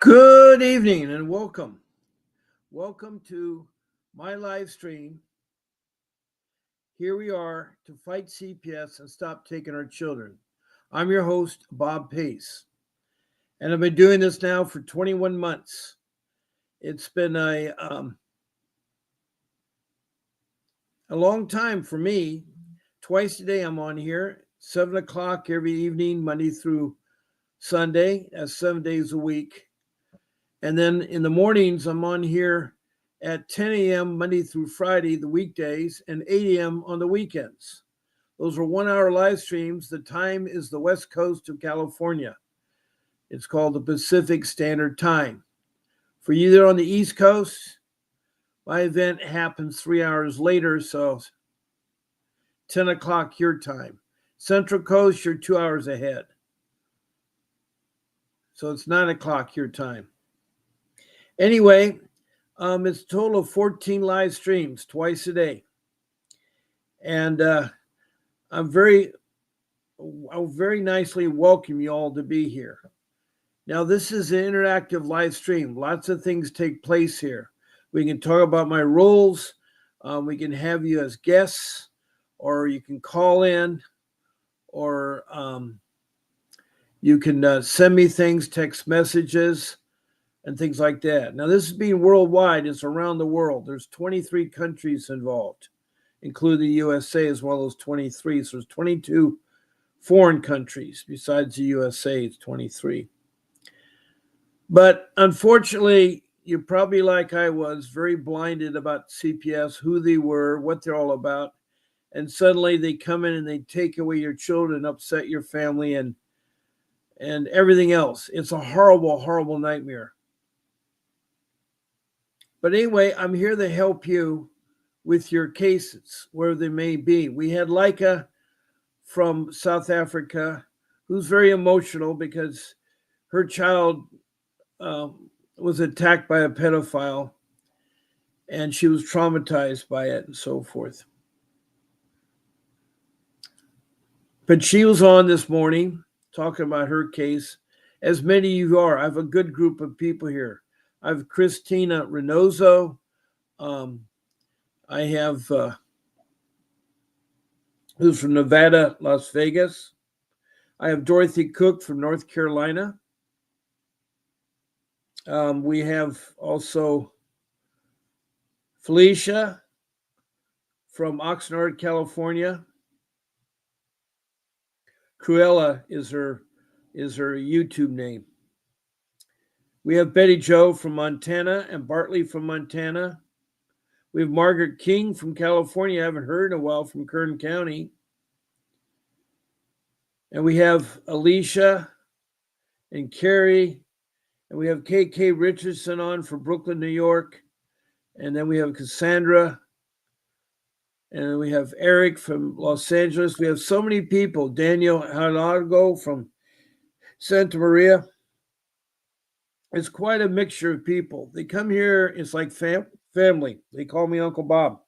Good evening and welcome. Welcome to my live stream. Here we are to fight CPS and stop taking our children. I'm your host, Bob Pace, and I've been doing this now for 21 months. It's been a long time for me. Twice a day I'm on here, 7 o'clock every evening, Monday through Sunday. That's 7 days a week. And then in the mornings, I'm on here at 10 a.m. Monday through Friday, the weekdays, and 8 a.m. on the weekends. Those are 1 hour live streams. The time is the West Coast of California. It's called the Pacific Standard Time. For you that are on the East Coast, my event happens 3 hours later, so 10 o'clock your time. Central Coast, you're 2 hours ahead. So it's 9 o'clock your time. Anyway, it's a total of 14 live streams twice a day. And I very nicely welcome you all to be here. Now, this is an interactive live stream. Lots of things take place here. We can talk about my rules. We can have you as guests, or you can call in, or you can send me things, text messages, and things like that. Now, this is being worldwide. It's around the world. There's 23 countries involved, including the USA as one of those 23. So there's 22 foreign countries besides the USA. It's 23. But unfortunately, you're probably like I was, very blinded about CPS, who they were, what they're all about. And suddenly they come in and they take away your children, upset your family, and everything else. It's a horrible, horrible nightmare. But anyway, I'm here to help you with your cases, where they may be. We had Leica from South Africa, who's very emotional because her child was attacked by a pedophile and she was traumatized by it and so forth. But she was on this morning talking about her case, as many of you are. I have a good group of people here. I have Christina Reynoso. I have who's from Nevada, Las Vegas. I have Dorothy Cook from North Carolina. We have also Felicia from Oxnard, California. Cruella is her YouTube name. We have Betty Jo from Montana and Bartley from Montana. We have Margaret King from California. I haven't heard in a while, from Kern County. And we have Alicia and Carrie. And we have KK Richardson on from Brooklyn, New York. And then we have Cassandra. And we have Eric from Los Angeles. We have so many people. Daniel Hidalgo from Santa Maria. It's quite a mixture of people. They come here, it's like family. They call me Uncle Bob.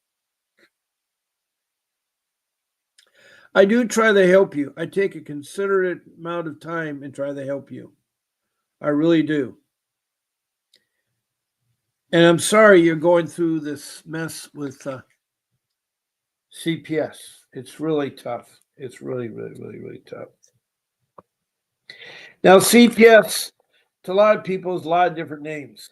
I do try to help you. I take a considerate amount of time and try to help you. I really do. And I'm sorry you're going through this mess with CPS. It's really tough. It's really, really, really, really tough. Now, CPS, to a lot of people, is a lot of different names.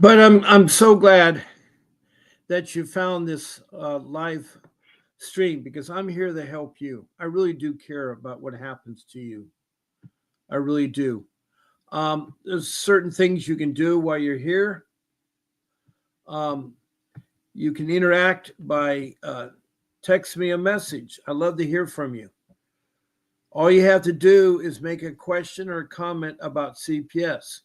But I'm so glad that you found this live stream because I'm here to help you. I really do care about what happens to you. I really do. There's certain things you can do while you're here. Um, you can interact by text me a message. I love to hear from you. All you have to do is make a question or a comment about CPS.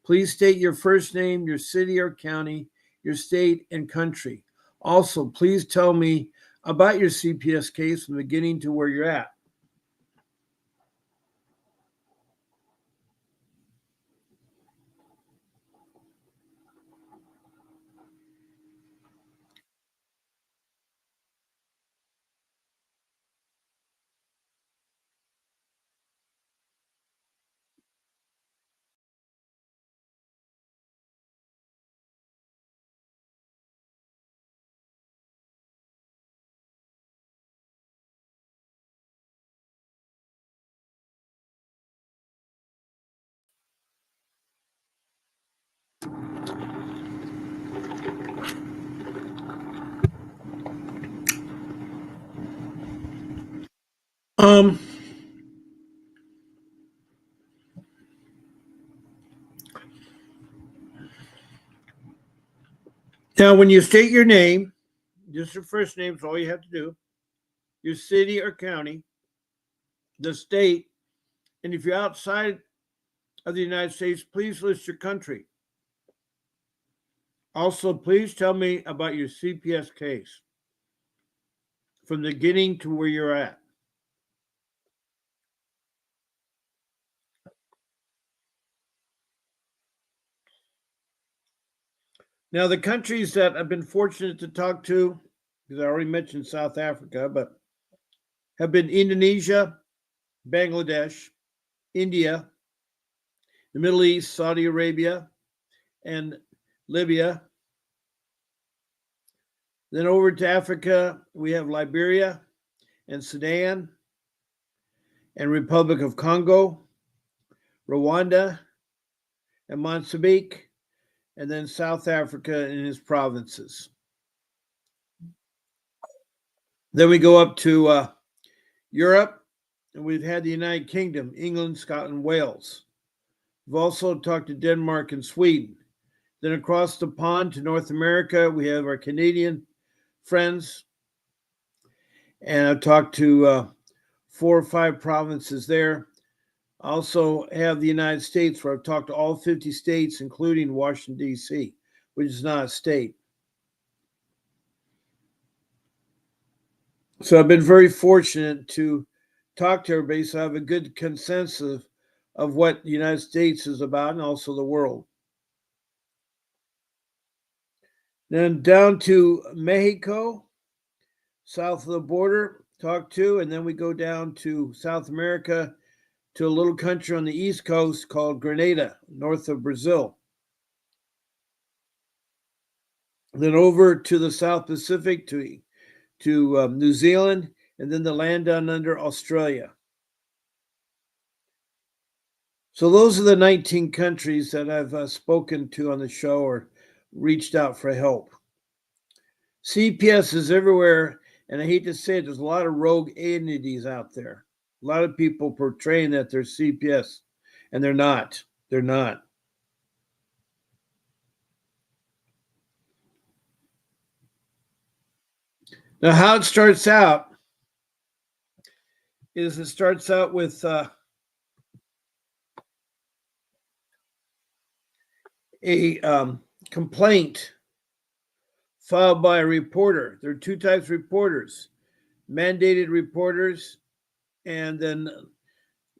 Please state your first name, your city or county, your state, and country. Also, please tell me about your CPS case from the beginning to where you're at. Um, Now, when you state your name, just your first name is all you have to do, your city or county, the state, and if you're outside of the United States, please list your country. Also, please tell me about your CPS case from the beginning to where you're at. Now, the countries that I've been fortunate to talk to, because I already mentioned South Africa, but have been Indonesia, Bangladesh, India, the Middle East, Saudi Arabia, and Libya. Then over to Africa, we have Liberia and Sudan and Republic of Congo, Rwanda and Mozambique, and then South Africa and its provinces. Then we go up to Europe, and we've had the United Kingdom, England, Scotland, Wales. We've also talked to Denmark and Sweden. Then across the pond to North America, we have our Canadian friends, and I've talked to 4 or 5 provinces there. I also have the United States, where I've talked to all 50 states, including Washington, D.C., which is not a state. So I've been very fortunate to talk to everybody, so I have a good consensus of what the United States is about and also the world. Then down to Mexico, south of the border, talk to, and then we go down to South America to a little country on the east coast called Grenada, north of Brazil. Then over to the South Pacific to New Zealand, and then the land down under Australia. So those are the 19 countries that I've spoken to on the show or reached out for help. CPS is everywhere, and I hate to say it, there's a lot of rogue entities out there. A lot of people portraying that they're CPS, and they're not. They're not. Now, how it starts out is it starts out with a complaint filed by a reporter. There are 2 types of reporters: mandated reporters and then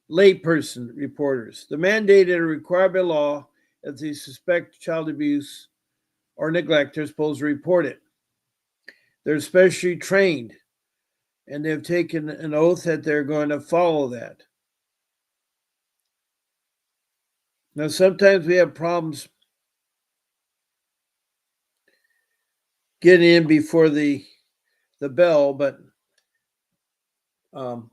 layperson reporters. The mandated are required by law if they suspect child abuse or neglect, they're supposed to report it. They're specially trained and they've taken an oath that they're going to follow that. Now, sometimes we have problems getting in before the bell, but um,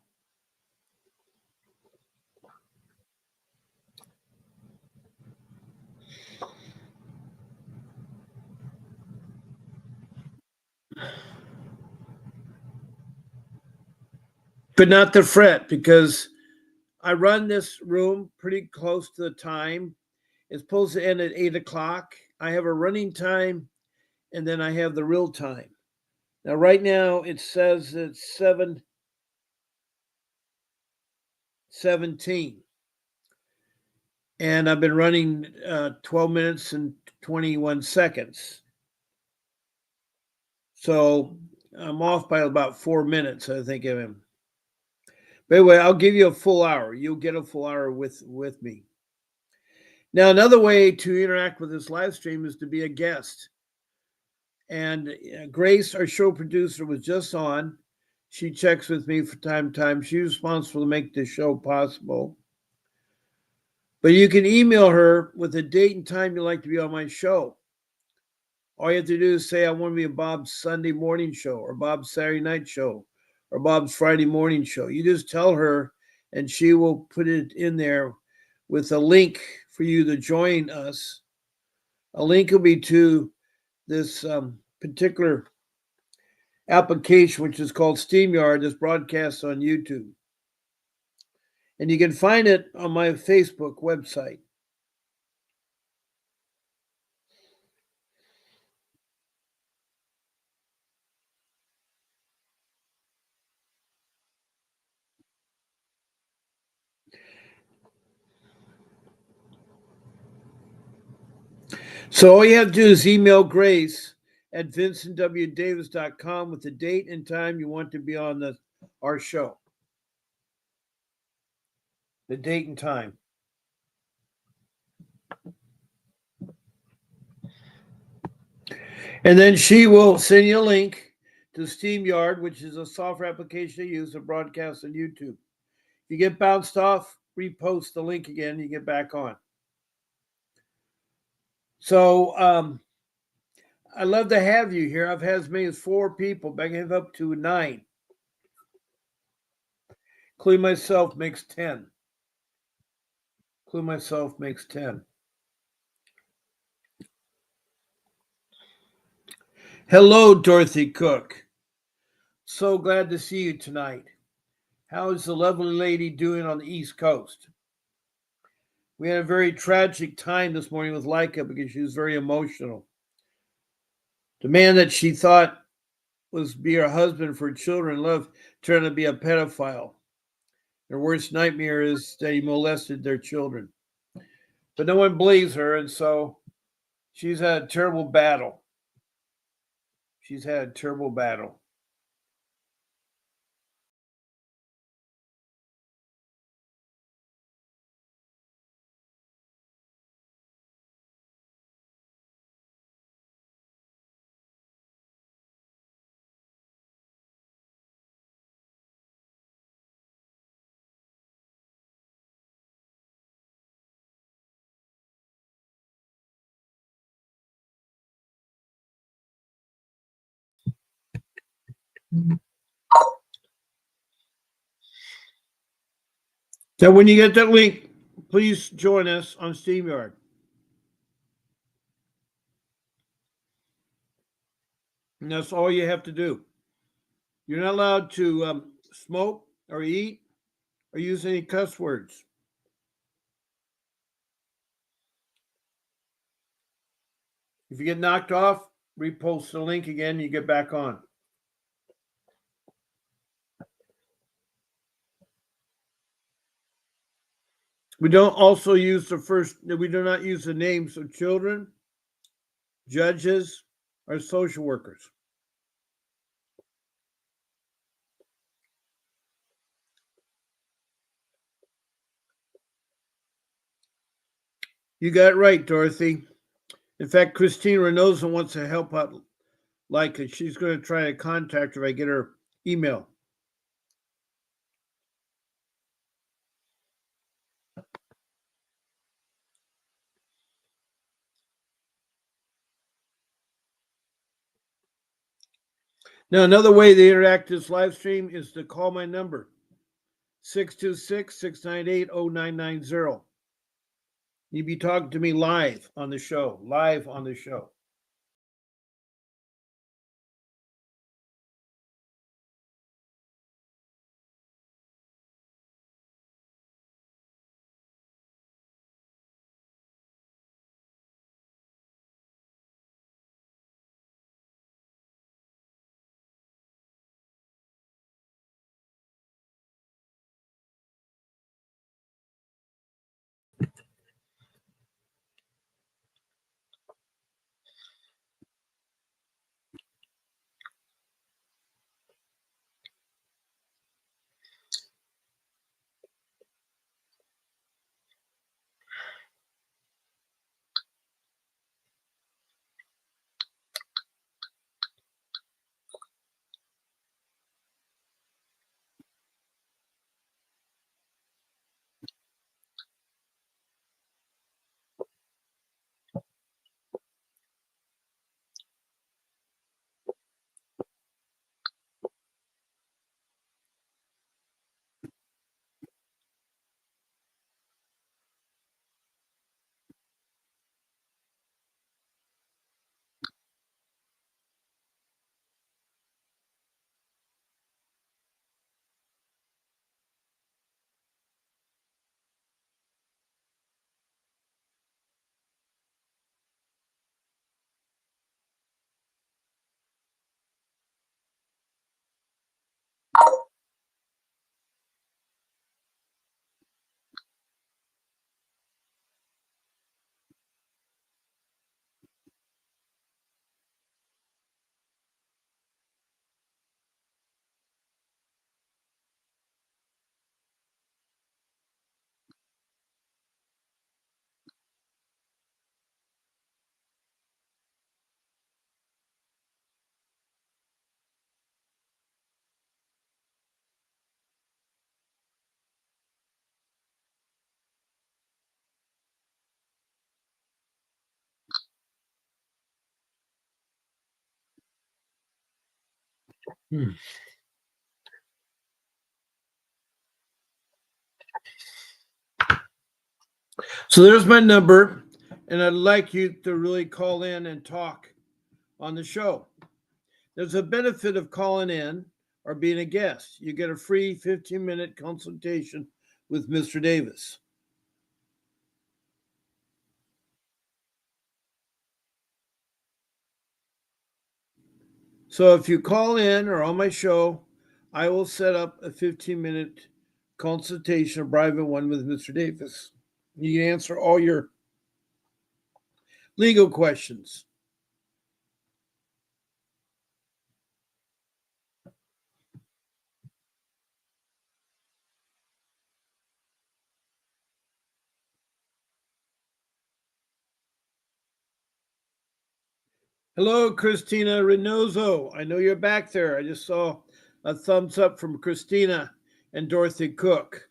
but not the fret, because I run this room pretty close to the time. It's supposed to end at 8 o'clock. I have a running time, and then I have the real time. Now, right now, it says it's 7:17, and I've been running 12 minutes and 21 seconds. So I'm off by about 4 minutes, I think of him. But anyway, I'll give you a full hour. You'll get a full hour with me. Now, another way to interact with this live stream is to be a guest. And Grace, our show producer, was just on. She checks with me from time to time. She's responsible to make this show possible. But you can email her with a date and time you'd like to be on my show. All you have to do is say, I want to be on Bob's Sunday morning show, or Bob's Saturday night show, or Bob's Friday morning show. You just tell her, and she will put it in there with a link for you to join us. A link will be to this particular application, which is called StreamYard, that's broadcast on YouTube. And you can find it on my Facebook website. So all you have to do is email Grace at vincentwdavis.com with the date and time you want to be on our show. The date and time. And then she will send you a link to StreamYard, which is a software application they use to broadcast on YouTube. You get bounced off, repost the link again, you get back on. So I love to have you here. I've had as many as 4 people, but I have up to 9. Including myself makes 10. Including myself makes 10. Hello, Dorothy Cook. So glad to see you tonight. How is the lovely lady doing on the East Coast? We had a very tragic time this morning with Leica because she was very emotional. The man that she thought was be her husband for children love turned to be a pedophile. Their worst nightmare is that he molested their children. But no one believes her, and so she's had a terrible battle. She's had a terrible battle. So when you get that link, please join us on StreamYard. And that's all you have to do. You're not allowed to smoke or eat or use any cuss words. If you get knocked off, repost the link again, you get back on. We don't also use we do not use the names of children, judges, or social workers. You got it right, Dorothy. In fact, Christine Reynosa wants to help out Leica. She's going to try to contact her if I get her email. Now, another way to interact this live stream is to call my number, 626-698-0990. You'll be talking to me live on the show. Hmm. So there's my number, and I'd like you to really call in and talk on the show. There's a benefit of calling in or being a guest. You get a free 15-minute consultation with Mr. Davis. So if you call in or on my show, I will set up a 15-minute consultation, a private one with Mr. Davis. You can answer all your legal questions. Hello, Christina Reynoso. I know you're back there. I just saw a thumbs up from Christina and Dorothy Cook.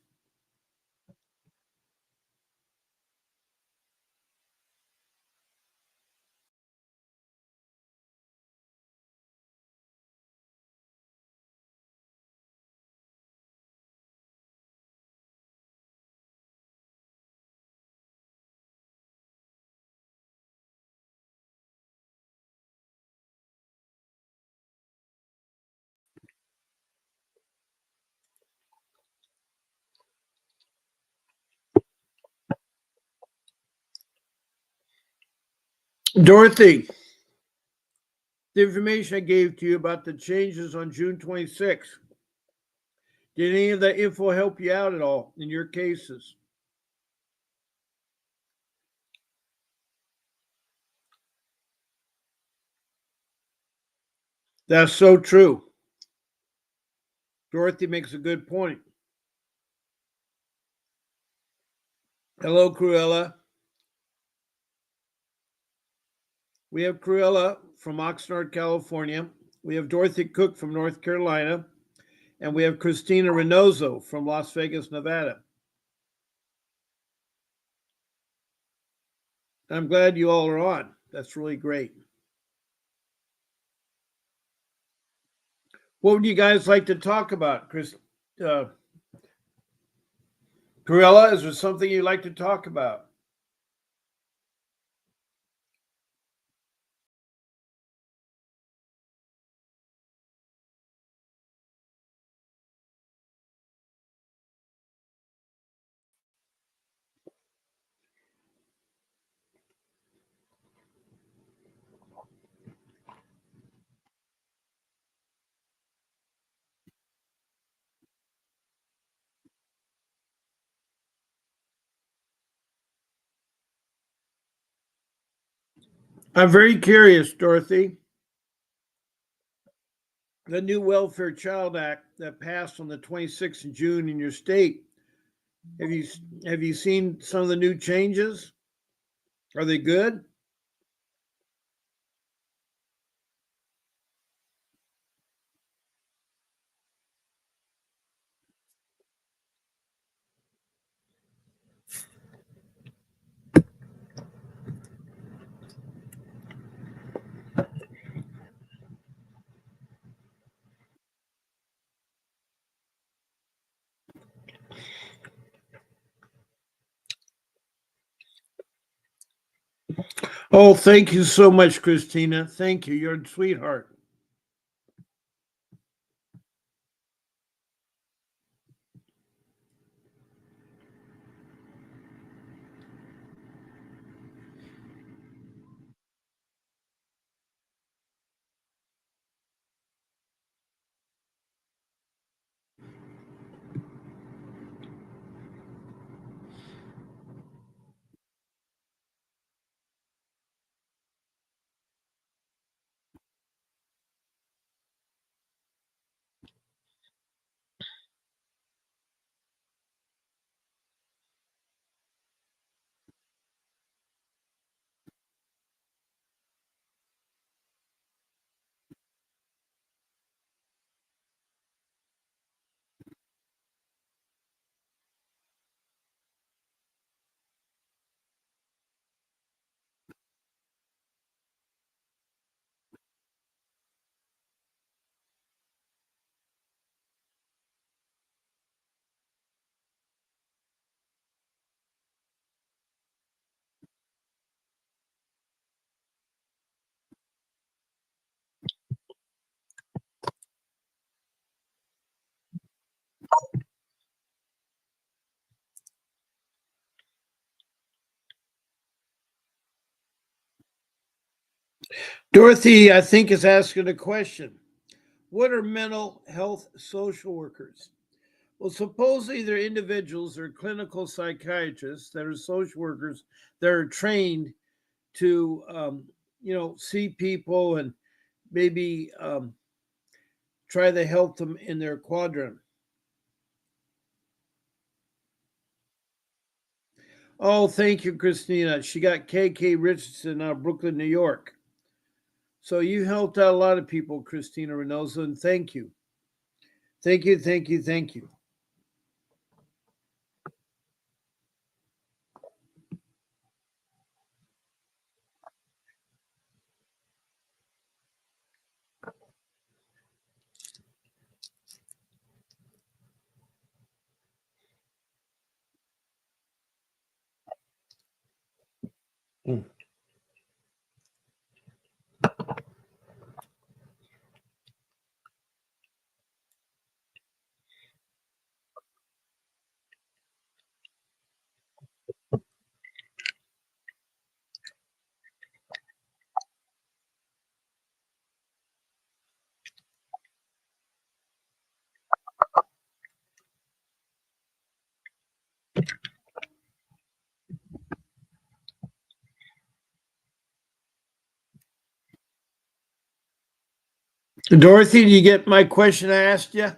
Dorothy, the information I gave to you about the changes on June 26th, did any of that info help you out at all in your cases? That's so true. Dorothy makes a good point. Hello, Cruella. We have Cruella from Oxnard, California. We have Dorothy Cook from North Carolina. And we have Christina Reynoso from Las Vegas, Nevada. I'm glad you all are on. That's really great. What would you guys like to talk about, Chris? Uh, Cruella, is there something you'd like to talk about? I'm very curious, Dorothy. The new Welfare Child Act that passed on the 26th of June in your state. Have you have you seen some of the new changes? Are they good? Oh, thank you so much, Christina. Thank you. You're a sweetheart. Dorothy, I think, is asking a question. What are mental health social workers? Well, supposedly they're individuals or clinical psychiatrists that are social workers that are trained to, see people and maybe try to help them in their quadrant. Oh, thank you, Christina. She got KK Richardson out of Brooklyn, New York. So you helped out a lot of people, Christina Reynoso, and thank you. Thank you, thank you, thank you. Dorothy, did you get my question I asked you?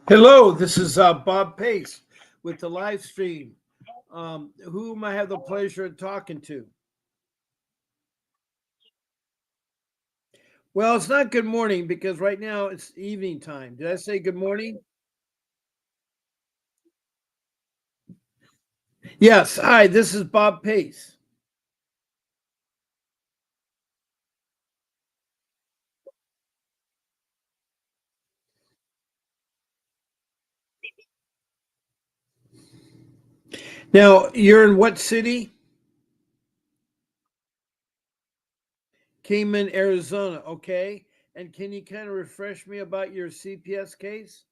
Hello, this is Bob Pace with the live stream. Whom I have the pleasure of talking to? Well, it's not good morning because right now it's evening time. Did I say good morning? Yes. Hi, this is Bob Pace. Now, you're in what city? Kingman, Arizona. Okay. And can you kind of refresh me about your CPS case?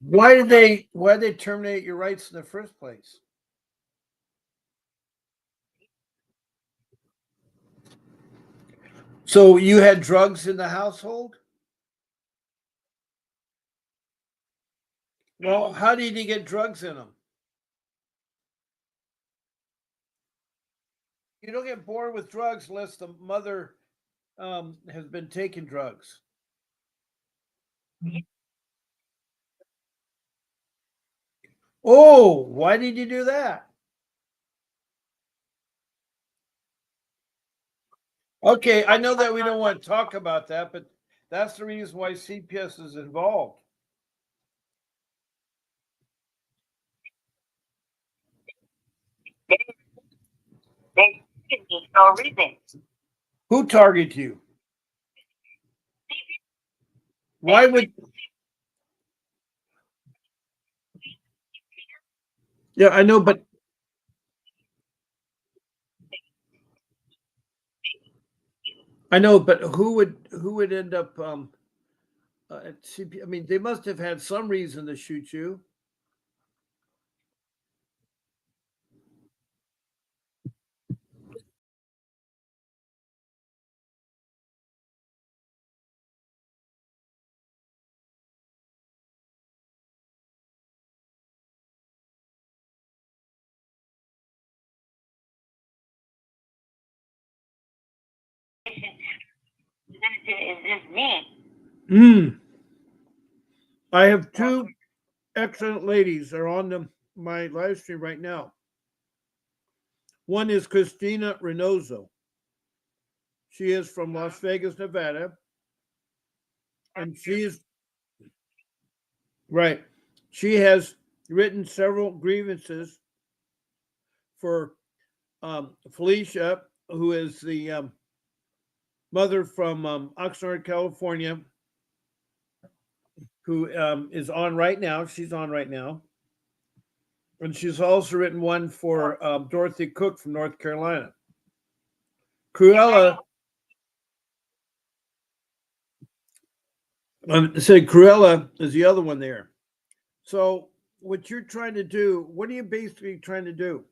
Why did they terminate your rights in the first place? So you had drugs in the household? Well, how did you get drugs in them? You don't get born with drugs unless the mother has been taking drugs. Oh, why did you do that? Okay, I know that we don't want to talk about that, but that's the reason why CPS is involved. Who targeted you? Why would Yeah, I know, but who would end up at CP? I mean, they must have had some reason to shoot you. Mm. I have two excellent ladies that are on my live stream right now. One is Christina Reynoso. She is from Las Vegas, Nevada, and she is right. She has written several grievances for Felicia, who is the mother from Oxnard, California, who is on right now. She's on right now. And she's also written one for Dorothy Cook from North Carolina. Cruella, said Cruella is the other one there. So, what you're trying to do, what are you basically trying to do?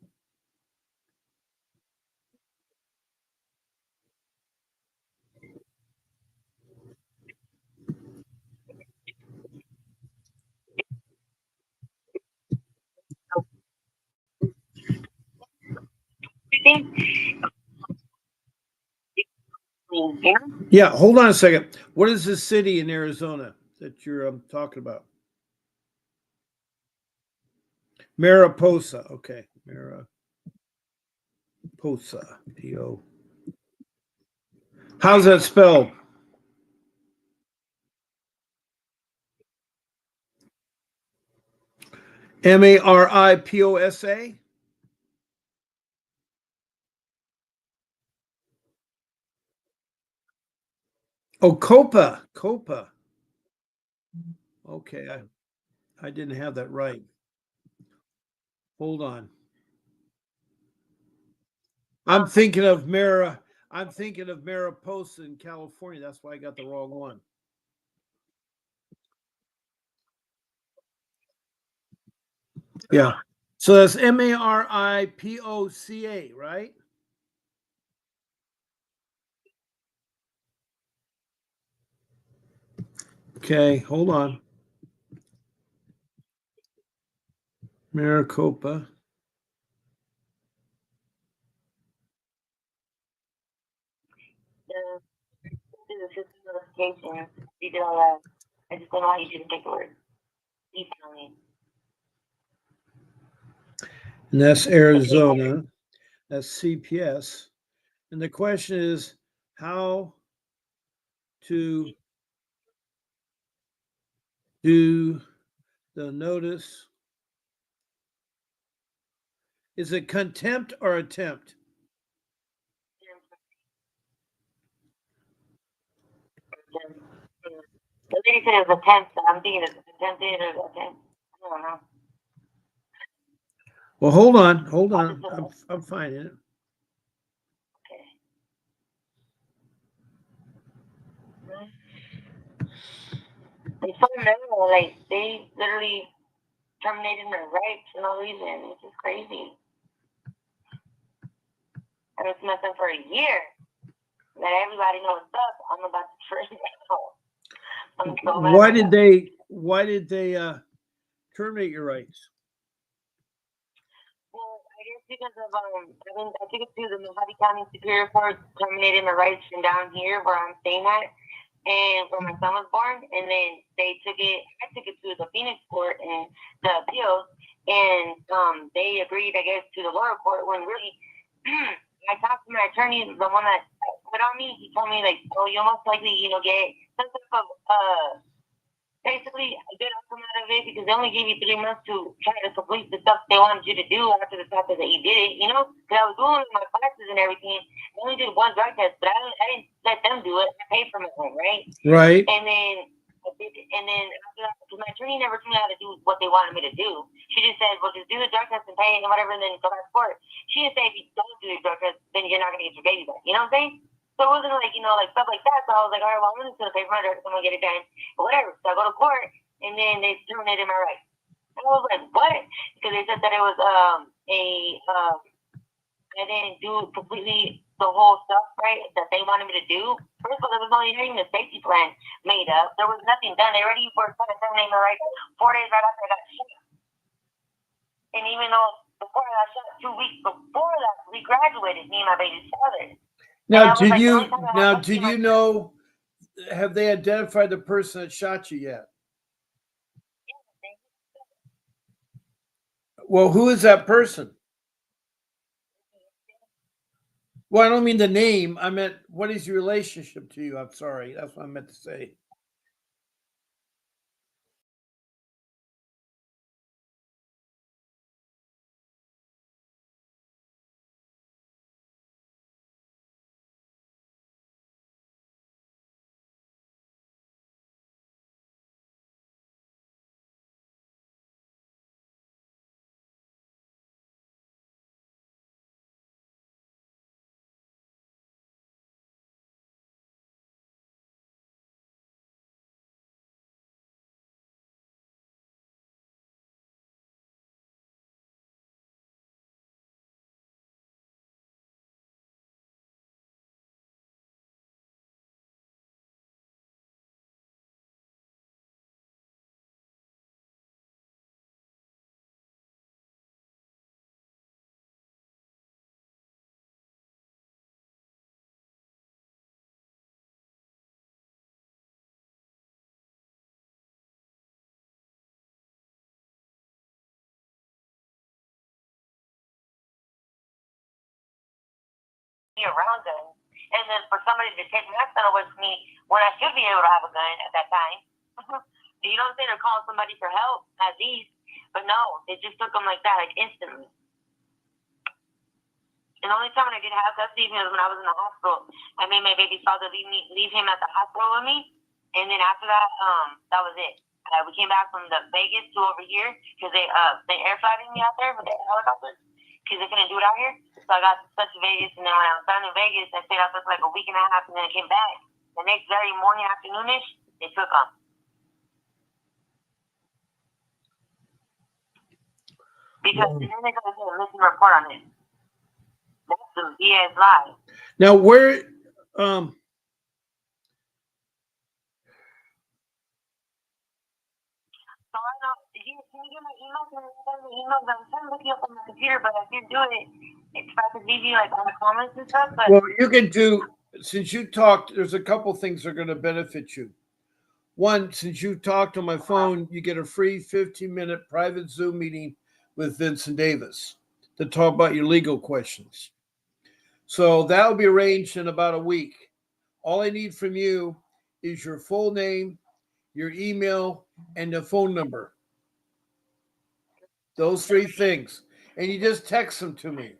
Yeah, hold on a second. What is the city in Arizona that you're talking about? Mariposa. Okay, Mariposa. P-O. How's that spelled? Mariposa. Oh, Copa. Copa. Okay, I didn't have that right. Hold on. I'm thinking of Mara. I'm thinking of Mariposa in California. That's why I got the wrong one. Yeah. So that's Maripoca, right? Okay, hold on. Maricopa. And that's Arizona. That's CPS. And the question is how to do the notice. Is it contempt or attempt? The lady said it was a 10th, so I'm thinking it's attempted or a 10th. I don't know. Well, hold on, hold I'll on. just look. I'm finding it. Okay. They so minimal, like they literally terminated my rights for no reason. It's just crazy. And it's nothing for a year. Let everybody know what's up. I'm about to turn out. I'm so mad Why right did now. they? Why did they terminate your rights? Well, I guess because of I took it to the Mojave County Superior Court, terminated my rights from down here where I'm staying at, and where my son was born, and then I took it to the Phoenix Court and the appeals, and they agreed, I guess, to the lower court when really, I talked to my attorney, the one that put on me. He told me like, oh, you'll most likely, get some type of basically a good outcome out of it because they only gave you 3 months to try to complete the stuff they wanted you to do after the fact that you did it, you know? Because I was doing my classes and everything. I only did one drug test, but I didn't let them do it. I paid for my own, right? Right. And then and then after that, because my attorney never told me how to do what they wanted me to do. She just said, well, just do the drug test and pay and whatever, and then go back to court. She didn't say if you don't do the drug test, then you're not going to get your baby back. You know what I'm saying? So it wasn't like, like stuff like that. So I was like, all right, well, I'm just going to pay for my drug test. I'm going to get it done. But whatever. So I go to court, and then they terminated my rights. And I was like, what? Because they said that it was I didn't do completely the whole stuff right that they wanted me to do. First of all, there was only even a safety plan made up. There was nothing done. They already were trying to terminate my rights 4 days right after I got shot. And even though before I got shot, 2 weeks before that, we graduated, me and my baby's father. And Now, that was like the only time I had did you my know? Have they identified the person that shot you yet? Well, who is that person? Well, I don't mean the name. I meant what is your relationship to you? I'm sorry. That's what I meant to say. around guns. And then for somebody to take my son away from me when I should be able to have a gun at that time. You know what I'm saying? They're calling somebody for help at least. But no, they just took them like that, like instantly. And the only time when I did have custody was when I was in the hospital. I made my baby's father leave him at the hospital with me. And then after that, that was it. We came back from the Vegas to over here because they air flighted me out there with the helicopter because they couldn't do it out here. So I got stuck to Vegas, and then when I was done in Vegas, I stayed out there for like a week and a half, and then I came back. The next very morning, afternoonish, they took them. Because then they're going to do a missing report on it. That's the BS lie. Now, where So I know. Can you get my email? Can you send me emails? I'm trying to look you up on my computer, but I can't do it. If I could leave you like all the comments and stuff, but well, you can do since you talked. There's a couple things that are going to benefit you. One, since you talked on my phone, you get a free 15-minute private Zoom meeting with Vincent Davis to talk about your legal questions. So that'll be arranged in about a week. All I need from you is your full name, your email, and the phone number. Those three things. And you just text them to me.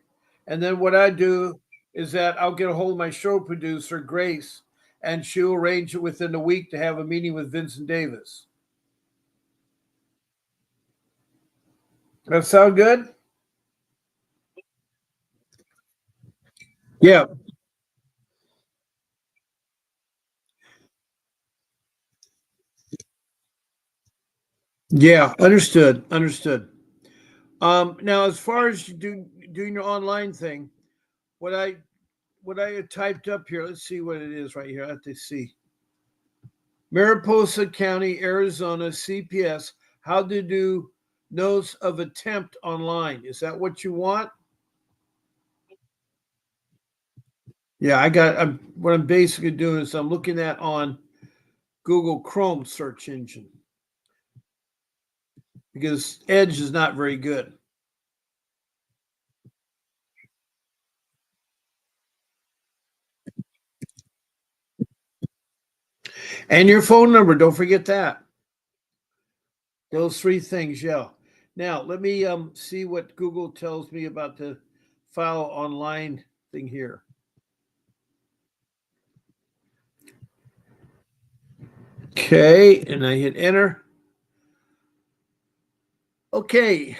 And then what I do is that I'll get a hold of my show producer, Grace, and she'll arrange it within a week to have a meeting with Vincent Davis. That sound good? Yeah. Yeah. Understood. Understood. Now, as far as doing your online thing, what I what I had typed up here, let's see what it is right here. I have to see. Mariposa County, Arizona, CPS, how to do notice of attempt online. Is that what you want? Yeah, what I'm basically doing is I'm looking at on Google Chrome search engine because Edge is not very good. And your phone number, don't forget that. Those three things, yeah. Now let me see what Google tells me about the file online thing here. Okay, and I hit enter. Okay,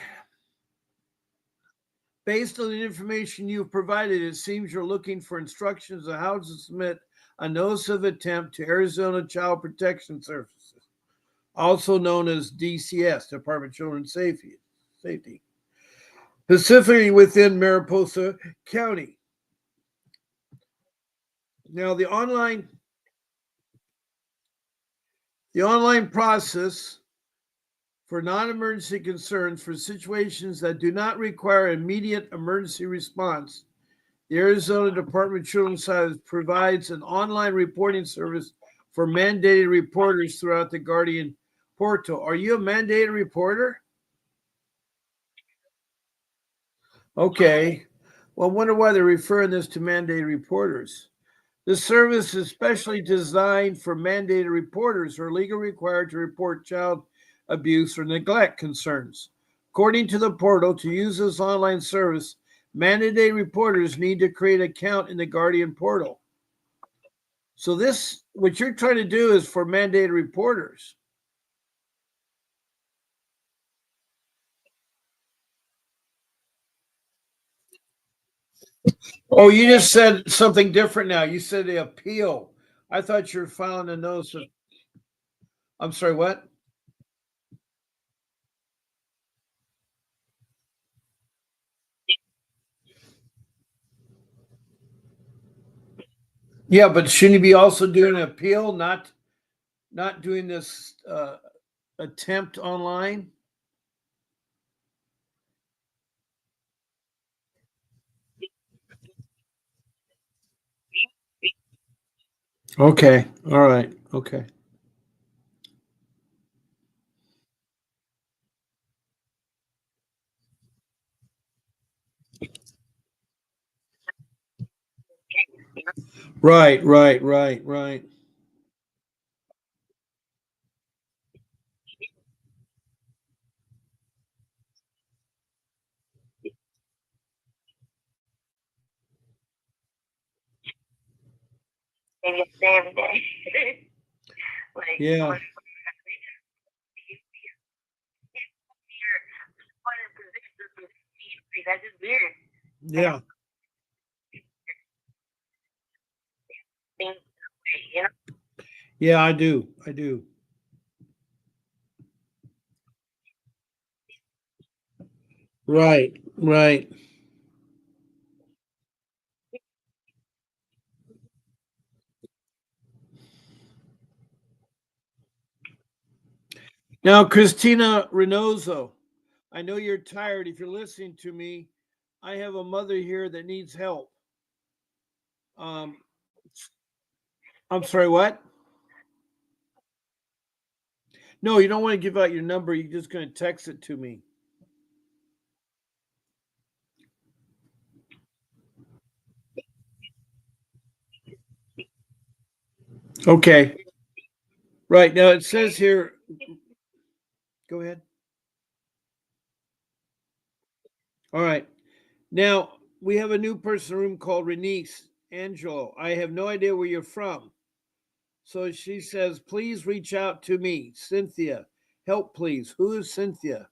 based on the information you've provided, it seems you're looking for instructions on how to submit a notice of attempt to Arizona Child Protection Services, also known as DCS, Department of Children's Safety, specifically within Mariposa County. Now, the online process for non-emergency concerns for situations that do not require immediate emergency response. The Arizona Department of Children's Services provides an online reporting service for mandated reporters throughout the Guardian portal. Are you a mandated reporter? Okay. Well, I wonder why they're referring this to mandated reporters. This service is specially designed for mandated reporters who are legally required to report child abuse or neglect concerns. According to the portal, to use this online service, mandated reporters need to create an account in the Guardian portal. So this, what you're trying to do is for mandated reporters. Oh, you just said something different now. You said the appeal. I thought you were filing a notice of. I'm sorry, what? Yeah, but shouldn't you be also doing an appeal, not doing this attempt online? Okay. All right. Okay. Right. Right. Right. Right. Maybe a every day. Like, Yeah. that's just weird. Yeah. Things, you know. Yeah. I do. I do. Right. Right. Now, Christina Reynoso, I know you're tired. If you're listening to me, I have a mother here that needs help. Um, I'm sorry, what? No, you don't want to give out your number. You're just going to text it to me. Okay. Right. Now it says here, go ahead. All right. Now we have a new person in the room called Renice Angelo. I have no idea where you're from. So she says, please reach out to me, Cynthia. Help, please. Who is Cynthia?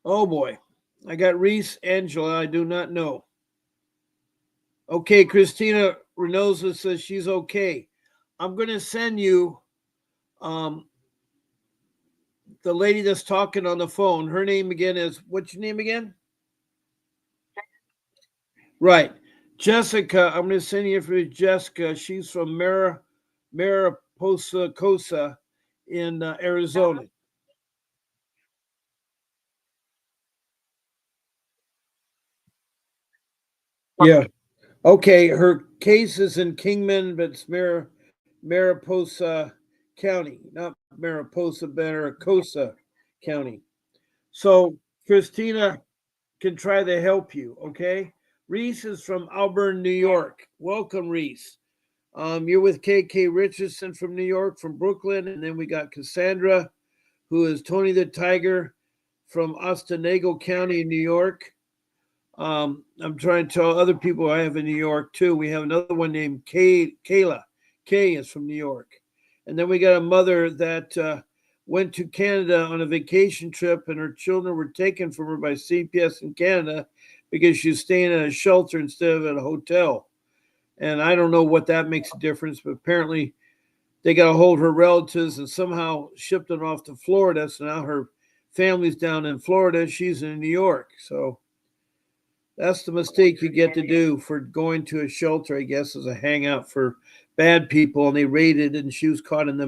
Oh boy. I got Reese, Angela. I do not know. Okay, Christina Reynosa says she's okay. I'm going to send you um, the lady that's talking on the phone. Her name again is, what's your name again? Right. Jessica, I'm going to send you for Jessica. She's from Mariposa Cosa in Arizona. Yeah. Okay. Her case is in Kingman, but it's Mariposa County, not Mariposa, Maricosa County. So Christina can try to help you. Okay. Reese is from Auburn, New York. Welcome, Reese. You're with KK Richardson from New York, from Brooklyn, and then we got Cassandra, who is Tony the Tiger from Ostenago County in New York. I'm trying to tell other people I have in New York too. We have another one named Kayla. Kay is from New York, and then we got a mother that went to Canada on a vacation trip, and her children were taken from her by CPS in Canada because she's staying in a shelter instead of at a hotel. And I don't know what that makes a difference, but apparently they got a hold of her relatives and somehow shipped them off to Florida. So now her family's down in Florida. She's in New York. So that's the mistake you get to do for going to a shelter, I guess, as a hangout for bad people. And they raided, and she was caught in the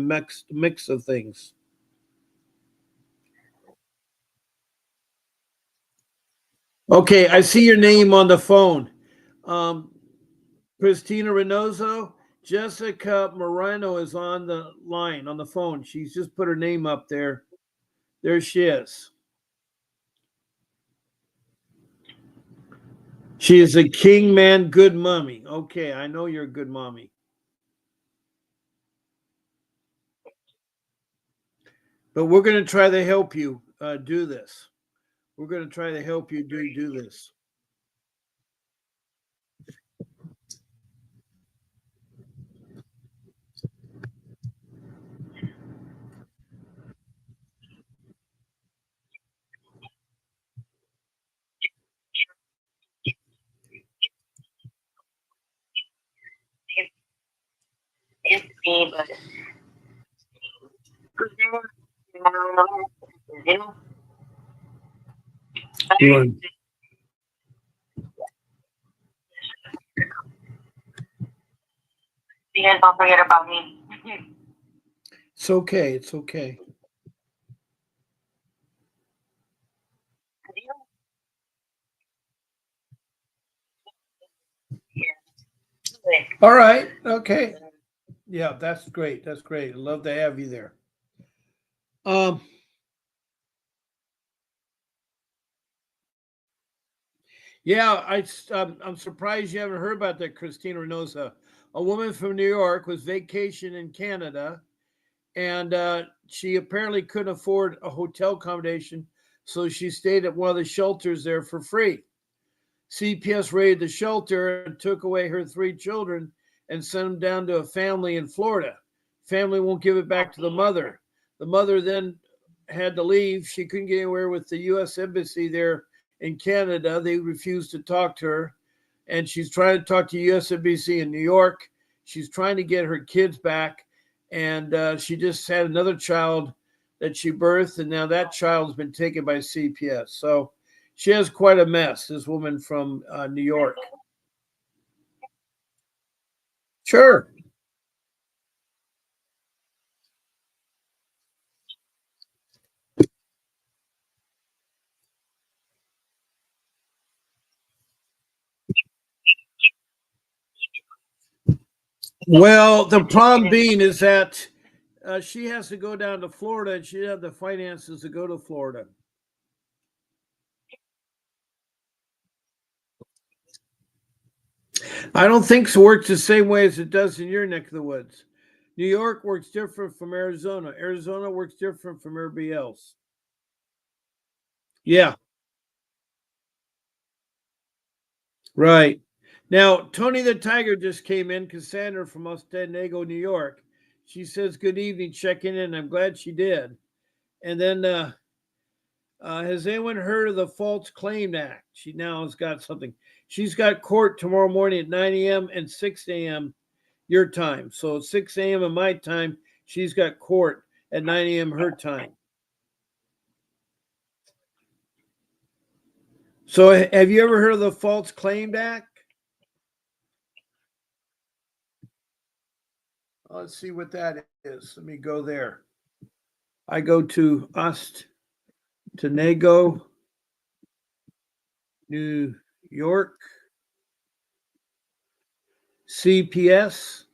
mix of things. Okay, I see your name on the phone. Um, Christina Reynoso. Jessica Moreno is on the line on the phone. She's just put her name up there. There she is. She is a king man, good mommy. Okay, I know you're a good mommy. But we're going to try to help you do this. We're going to try to help you do this. It's me, but I don't know. You know, You want- you guys don't forget about me. It's okay. It's okay. All right. Okay. Yeah, that's great. That's great. I'd love to have you there. Um, yeah, I'm surprised you haven't heard about that, Christina Reynosa. A woman from New York was vacation in Canada, and she apparently couldn't afford a hotel accommodation, so she stayed at one of the shelters there for free. CPS raided the shelter and took away her three children and sent them down to a family in Florida. Family won't give it back to the mother. The mother then had to leave. She couldn't get anywhere with the U.S. Embassy there in Canada. They refused to talk to her. And she's trying to talk to U.S. Embassy in New York. She's trying to get her kids back. And she just had another child that she birthed. And now that child's been taken by CPS. So she has quite a mess, this woman from New York. Sure. Well, the problem being is that she has to go down to Florida and she doesn't have the finances to go to Florida. I don't think it works the same way as it does in your neck of the woods. New York works different from Arizona. Arizona works different from everybody else. Yeah, right. Now, Tony the Tiger just came in, Cassandra from Ostenago, New York. She says, good evening, checking in. I'm glad she did. And then, has anyone heard of the False Claim Act? She now has got something. She's got court tomorrow morning at 9 a.m. and 6 a.m. your time. So 6 a.m. in my time, she's got court at 9 a.m. her time. So have you ever heard of the False Claim Act? Let's see what that is. Let me go there. I go to Ostenago, New York, CPS.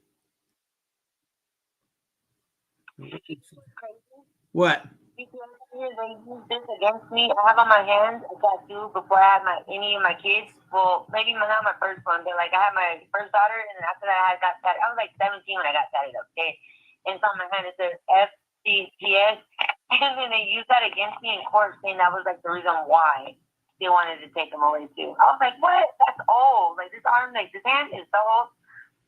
What? They use this against me. I have on my hands a tattoo before I had any of my kids. Well, maybe not my first one, but like I had my first daughter, and after that I got tatted. I was like 17 when I got tatted up. Okay, and so on my hand it says CPS, and then they used that against me in court, saying that was like the reason why they wanted to take them away too. I was like, what? That's old. Like this arm, like this hand is so old.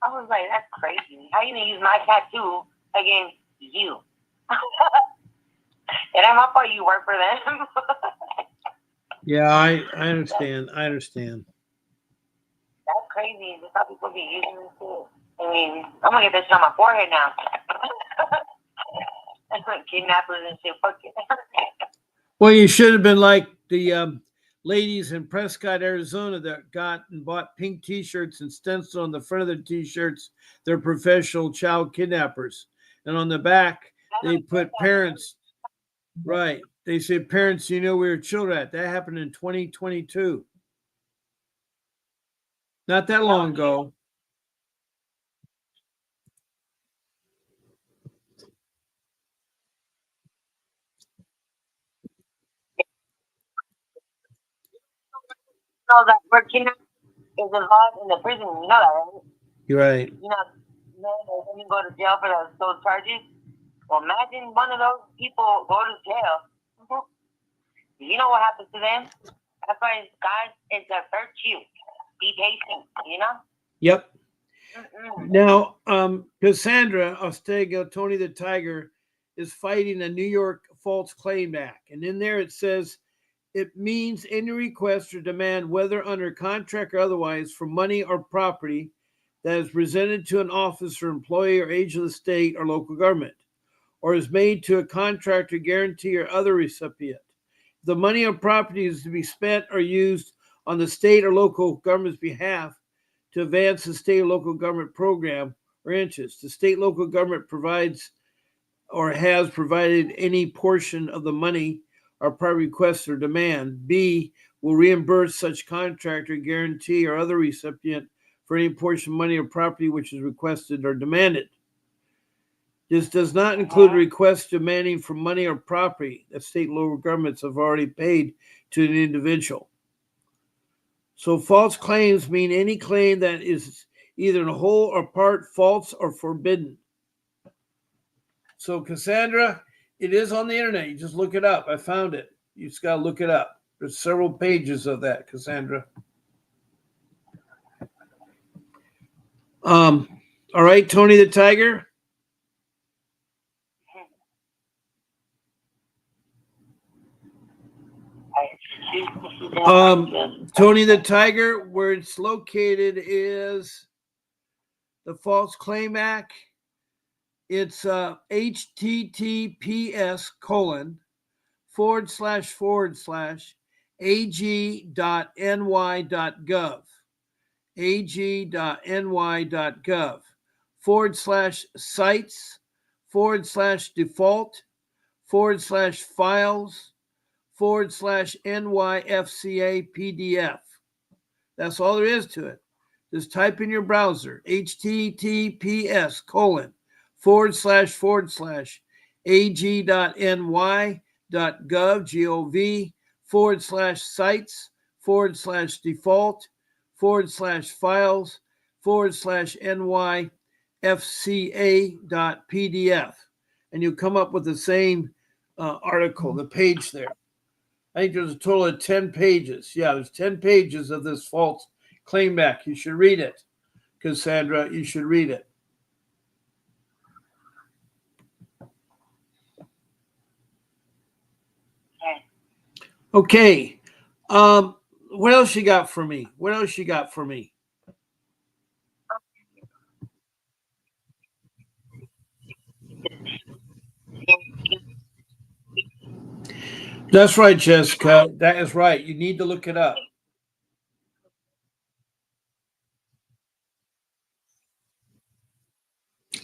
I was like, that's crazy. How are you gonna use my tattoo against you? And I'm up for you work for them. Yeah, I understand. I understand. That's crazy. Just how people be using this shit. I mean, I'm gonna get this shit on my forehead now. That's like kidnappers and shit. Fuck it. Well, you should have been like the ladies in Prescott, Arizona that got and bought pink T-shirts and stenciled on the front of their T-shirts, they're professional child kidnappers. And on the back, they put parents. Right. They said, parents, you know we were children at. That happened in 2022. Not that long ago. So that where kidnapping is involved in the prison. You know that, right? You're right. You know when you go to jail for those charges. Well, imagine one of those people go to jail. You know what happens to them? That's why God is to hurt you. Be patient, you know? Yep. Now, Cassandra Ostego, Tony the Tiger, is fighting a New York False Claim Act. And in there it says, it means any request or demand, whether under contract or otherwise, for money or property that is presented to an officer, employee, or agent of the state or local government, or is made to a contractor, guarantee, or other recipient. The money or property is to be spent or used on the state or local government's behalf to advance the state or local government program or interest. The state local government provides or has provided any portion of the money or property request or demand. B, will reimburse such contractor, guarantee, or other recipient for any portion of money or property which is requested or demanded. This does not include requests demanding for money or property that state and local governments have already paid to an individual. So false claims mean any claim that is either in whole or part false or forbidden. So Cassandra, it is on the internet. You just look it up. I found it. You just got to look it up. There's several pages of that, Cassandra. All right, Tony the Tiger. Tony the Tiger, where it's located is the False Claim Act. It's https:// ag.ny.gov, ag.ny.gov /sites /default /files /NYFCA PDF. That's all there is to it. Just type in your browser https:// ag.ny.gov /sites /default /files /NYFCA.pdf, and you'll come up with the same article, the page there. I think there's a total of 10 pages. Yeah, there's 10 pages of this false claim act. You should read it, Cassandra. You should read it. Okay. What else you got for me? What else you got for me? That's right, Jessica. That is right. You need to look it up.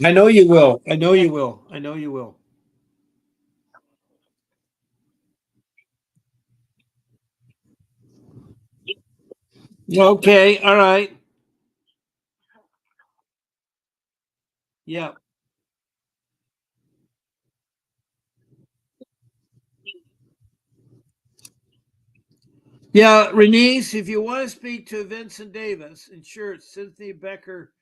I know you will. I know you will. I know you will. Okay. All right. Yeah. Yeah, Renese, if you want to speak to Vincent Davis, and sure, Cynthia Becker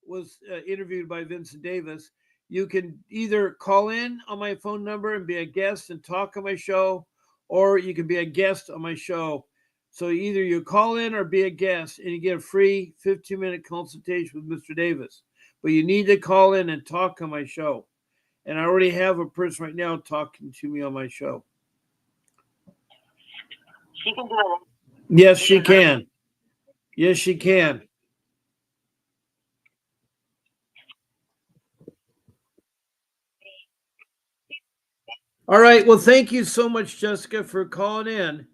was interviewed by Vincent Davis, you can either call in on my phone number and be a guest and talk on my show, or you can be a guest on my show. So either you call in or be a guest, and you get a free 15-minute consultation with Mr. Davis. But you need to call in and talk on my show. And I already have a person right now talking to me on my show. She can do it. Yes, she can. Yes, she can. All right. Well, thank you so much, Jessica, for calling in.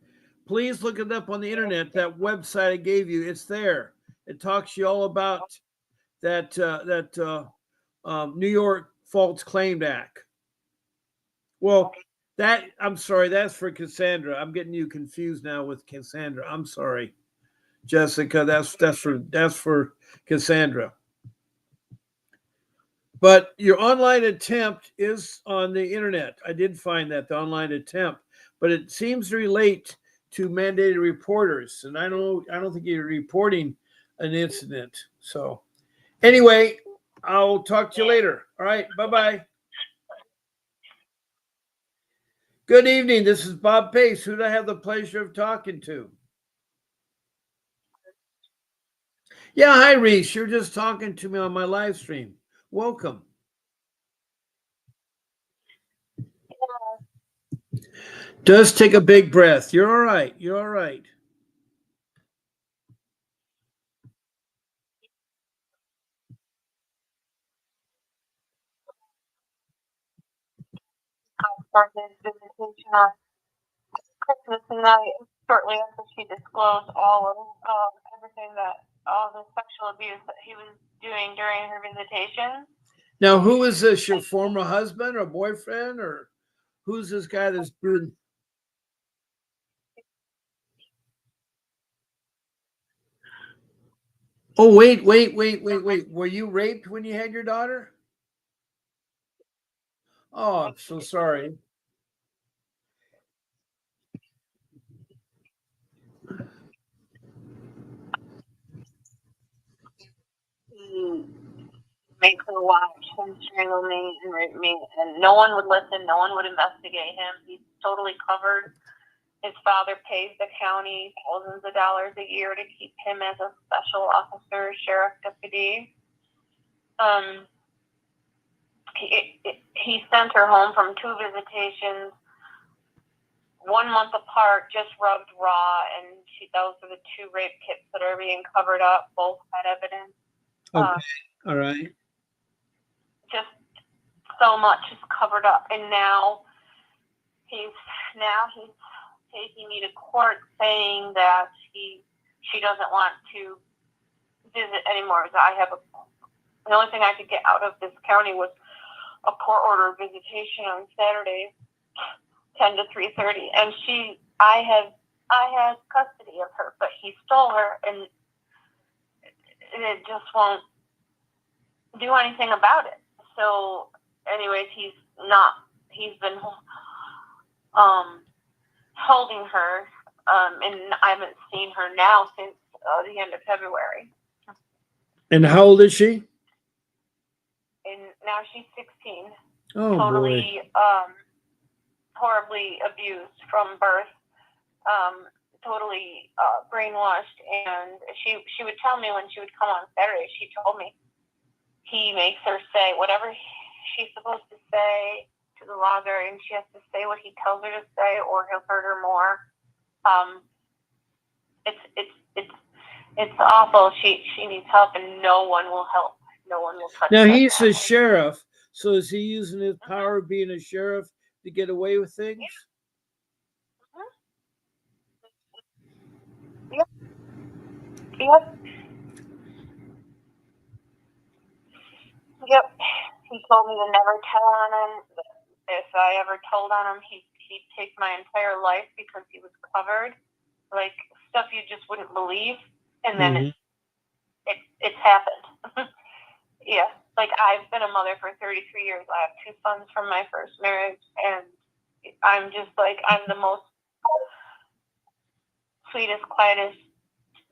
Please look it up on the internet. That website I gave you, it's there. It talks to you all about that New York False Claim Act. Well, that I'm sorry, that's for Cassandra. I'm getting you confused now with Cassandra. I'm sorry, Jessica. That's for Cassandra. But your online attempt is on the internet. I did find that the online attempt, but it seems to relate to mandated reporters, and I don't think you're reporting an incident. So anyway, I'll talk to you later. All right, bye bye. Good evening. This is Bob Pace. Who do I have the pleasure of talking to? Yeah, hi Reese. You're just talking to me on my live stream. Welcome. Just take a big breath. You're all right. You're all right. Started visitation on Christmas night shortly after she disclosed all of everything that all the sexual abuse that he was doing during her visitation. Now, who is this? Your former husband or boyfriend, or who's this guy that's been? Oh, wait. Were you raped when you had your daughter? Oh, I'm so sorry. He made her watch him strangle me and rape me, and no one would listen. No one would investigate him. He's totally covered. His father pays the county thousands of dollars a year to keep him as a special officer, sheriff deputy. He sent her home from 2 visitations, 1 month apart, just rubbed raw, and those are the 2 rape kits that are being covered up. Both had evidence. Okay, all right. Just so much is covered up, and he's taking me to court saying that she doesn't want to visit anymore. The only thing I could get out of this county was a court order visitation on Saturday, 10 to 3:30, and I had custody of her, but he stole her, and it just won't do anything about it. So, anyways, he's been holding her, and I haven't seen her now since the end of February. And how old is she? And now she's 16, Oh totally boy. horribly abused from birth, totally brainwashed. And she would tell me when she would come on Saturday, she told me he makes her say whatever she's supposed to say to the logger, and she has to say what he tells her to say, or he'll hurt her more. Um, it's awful. She needs help, and no one will help. No one will touch. Now that he's a family. sheriff, so is he using his power of being a sheriff to get away with things? Yep. Yep. Yep. He told me to never tell on him. If I ever told on him, he'd take my entire life because he was covered, like stuff you just wouldn't believe, and then it's happened. Yeah, like I've been a mother for 33 years. I have 2 sons from my first marriage, and I'm just like, I'm the most sweetest, quietest,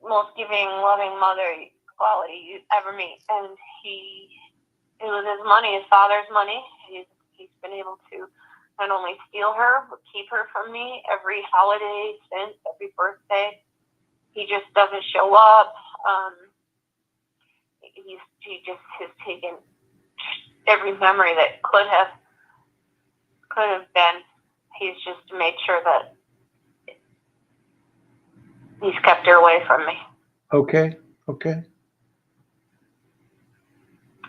most giving, loving mother quality you ever meet. And it was his money, his father's money. He's been able to not only steal her, but keep her from me every holiday since, every birthday. He just doesn't show up. He just has taken every memory that could have been. He's just made sure that he's kept her away from me. Okay.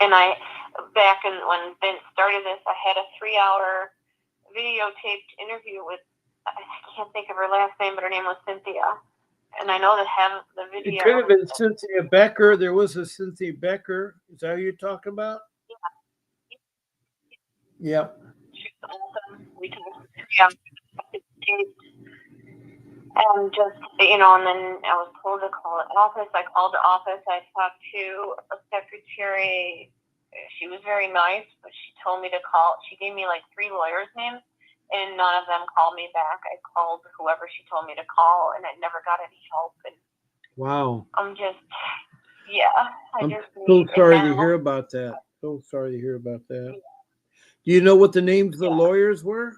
And back when Vince started this, I had a 3-hour videotaped interview with, I can't think of her last name, but her name was Cynthia. And I know that have the video. It could have been Cynthia Becker. There was a Cynthia Becker. Is that who you're talking about? Yeah. She's awesome. We talked 3 hours. And just, and then I was told to call the office. I called the office. I talked to a secretary. She was very nice, but she told me to call. She gave me like 3 lawyers' names, and none of them called me back. I called whoever she told me to call, and I never got any help. And wow. I'm just, yeah. I'm so sorry to hear about that. So sorry to hear about that. Do you know what the names of the lawyers were?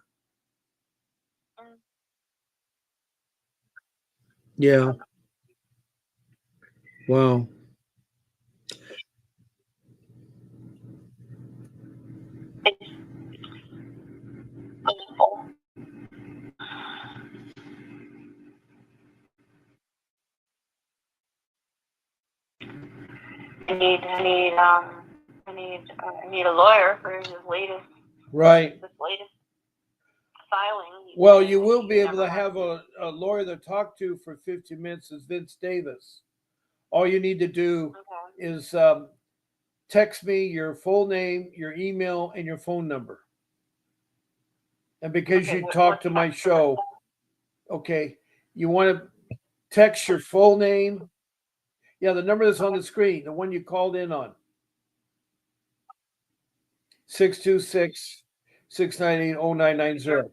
Yeah. Wow. It's awful. I need a lawyer for his latest. Right. This latest filing. Well, you will be able to have a lawyer to talk to for 15 minutes is Vince Davis. All you need to do is text me your full name, your email, and your phone number. And because you talk to my show, okay, you want to text your full name. Yeah, the number that's on the screen, the one you called in on. 626-698-0990.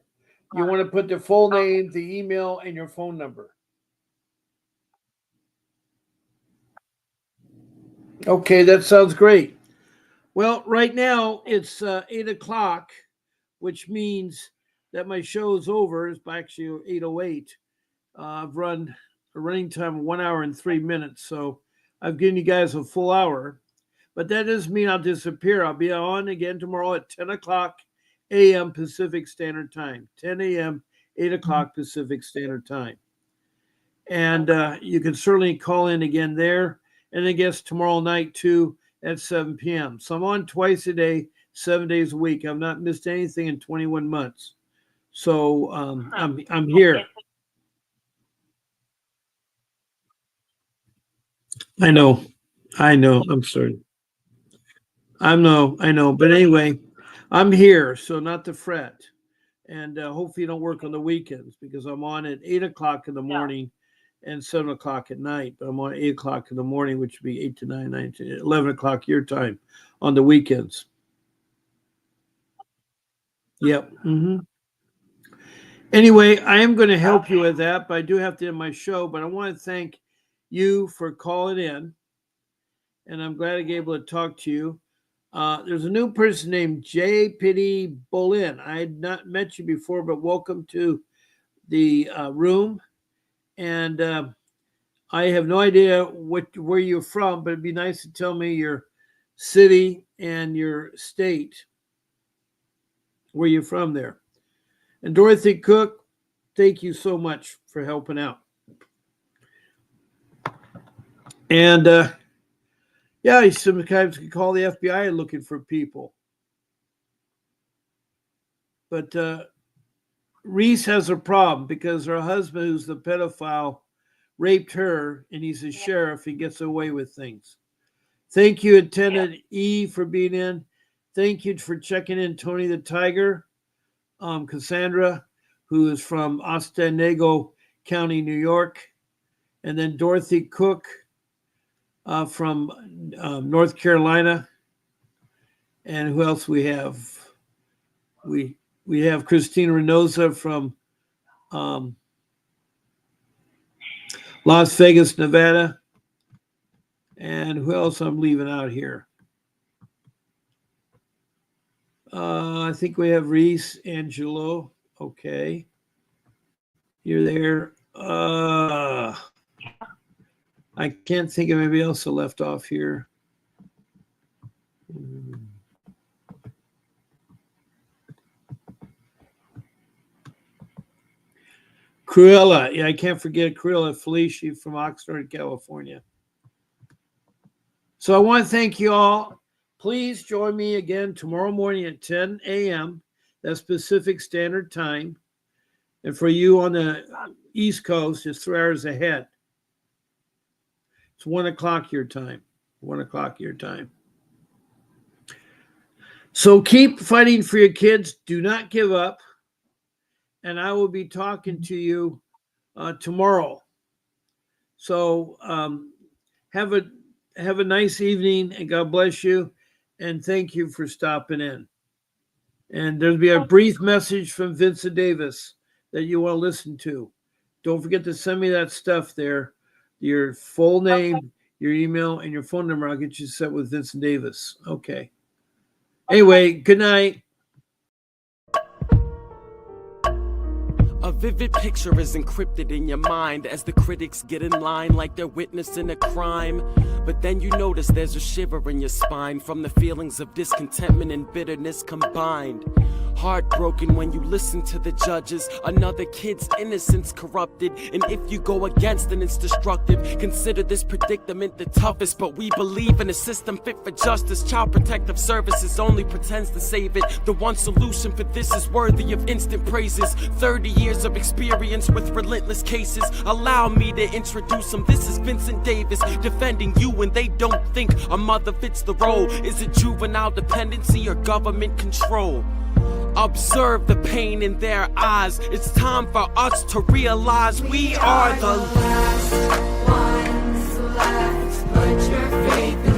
You want to put the full name, the email, and your phone number. Okay, that sounds great. Well, right now it's 8 o'clock, which means that my show is over. It's actually 8:08. I've run a running time of 1 hour and 3 minutes, so I've given you guys a full hour. But that doesn't mean I'll disappear. I'll be on again tomorrow at 10 o'clock a.m. Pacific Standard Time, 10 a.m., 8 o'clock Pacific Standard Time. And you can certainly call in again there. And I guess tomorrow night, too, at 7 p.m. So I'm on twice a day, 7 days a week. I've not missed anything in 21 months. So I'm here. I know. I'm sorry. I know. But anyway, I'm here, so not to fret. And hopefully you don't work on the weekends because I'm on at 8 o'clock in the morning and 7 o'clock at night. But I'm on 8 o'clock in the morning, which would be 8 to 9, 9 to 11 o'clock your time on the weekends. Yep. Anyway, I am going to help you with that, but I do have to end my show. But I want to thank you for calling in. And I'm glad I was able to talk to you. There's a new person named J. Pitty Bolin. I had not met you before, but welcome to the room. And I have no idea where you're from, but it'd be nice to tell me your city and your state, where you're from there. And Dorothy Cook, thank you so much for helping out. And yeah, you sometimes can call the FBI looking for people. But Reese has a problem because her husband, who's the pedophile, raped her, and he's a sheriff. He gets away with things. Thank you, Attendant E, for being in. Thank you for checking in, Tony the Tiger. Cassandra, who is from Otsego County, New York. And then Dorothy Cook from North Carolina. And who else we have? We have Christina Reynosa from Las Vegas, Nevada. And who else I'm leaving out here? I think we have Reese, Angelo. Okay. You're there. I can't think of anybody else I left off here. Cruella. Yeah, I can't forget Cruella Felicia from Oxnard, California. So I want to thank you all. Please join me again tomorrow morning at 10 a.m. That's Pacific Standard Time. And for you on the East Coast, it's 3 hours ahead. It's 1 o'clock your time. 1 o'clock your time. So keep fighting for your kids. Do not give up. And I will be talking to you tomorrow. So have a nice evening, and God bless you. And thank you for stopping in. And there'll be a brief message from Vincent Davis that you want to listen to. Don't forget to send me that stuff there, your full name, your email, and your phone number. I'll get you set with Vincent Davis. Okay. Anyway, good night. A vivid picture is encrypted in your mind as the critics get in line like they're witnessing a crime. But then you notice there's a shiver in your spine from the feelings of discontentment and bitterness combined. Heartbroken when you listen to the judges, another kid's innocence corrupted, and if you go against then it's destructive. Consider this predicament the toughest, but we believe in a system fit for justice. Child Protective Services only pretends to save it. The one solution for this is worthy of instant praises. 30 years of experience with relentless cases. Allow me to introduce them. This is Vincent Davis, defending you when they don't think a mother fits the role. Is it juvenile dependency or government control? Observe the pain in their eyes. It's time for us to realize we are the last ones left. Put your faith in